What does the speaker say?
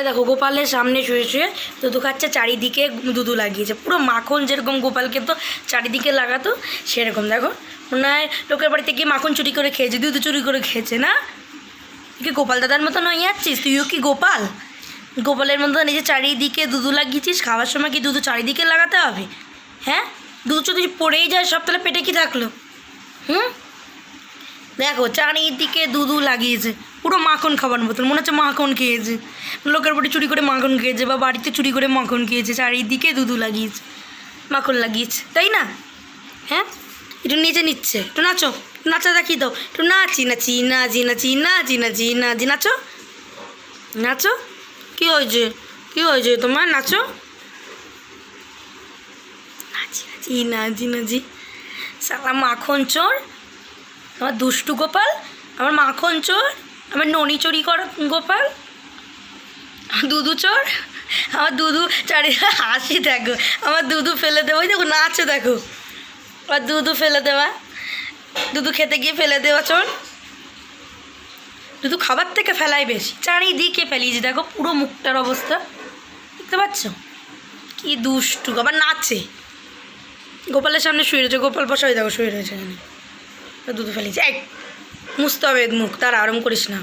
তারপরে দেখো গোপালের সামনে শুয়ে শুয়ে দুধু খাচ্ছে, চারিদিকে দুধু লাগিয়েছে, পুরো মাখন যেরকম গোপালকে তো চারিদিকে লাগাতো সেরকম। দেখো মনে হয় লোকের বাড়িতে গিয়ে মাখন চুরি করে খেয়েছে, দুধ চুরি করে খেয়েছে না? কি গোপাল দাদার মতো নয় যাচ্ছিস তুইও? কি গোপাল গোপালের মতো নিজে চারিদিকে দুধু লাগিয়েছিস? খাওয়ার সময় কি দুধু চারিদিকে লাগাতে হবে? হ্যাঁ, দুধ যদি পড়েই যায় সব, তাহলে পেটে কি থাকলো? দেখো চারিদিকে দুধু লাগিয়েছে, পুরো মাখন খাবার মতন, মনে হচ্ছে মাখন খেয়েছে, লোকের বাড়ি চুরি করে মাখন খেয়েছে বা বাড়িতে চুরি করে মাখন খেয়েছে, চারিদিকে দুধু লাগিয়েছে, মাখন লাগিয়েছে, তাই না? হ্যাঁ, একটু নিচে নিচ্ছে, একটু নাচো, নাচা দেখিয়ে দাও, একটু নাচি নাচি নাচি নাচি নাচি নাচি নাচি, নাচো নাচো। কী হয়েছে, কী হয়েছে তোমার? নাচো, নাচি নাচি নাচি নাচি। সালা মাখন চোর, আমার দুষ্টু গোপাল, আমার মাখন চোর, আমার ননি চুরি কর গোপাল, দুধু চোর, আমার দুধু হাসি দেখো, আমার দুধু ফেলে দেবো, দেখো নাচে, দেখো আর দুধু ফেলে দেওয়া, দুধু খেতে গিয়ে ফেলে দেওয়া চোর। দুধু খাবার থেকে ফেলাই বেশি, চারিদিকে ফেলিয়েছি, দেখো পুরো মুখটার অবস্থা দেখতে পাচ্ছ? কি দুষ্টু, আবার নাচে, গোপালের সামনে শুয়ে রয়েছে, গোপাল বসাই দেখো শুয়ে রয়েছে, দুধু ফেলিয়েছে, এক মুছতে হবে মুখ, তার আরাম করিস না।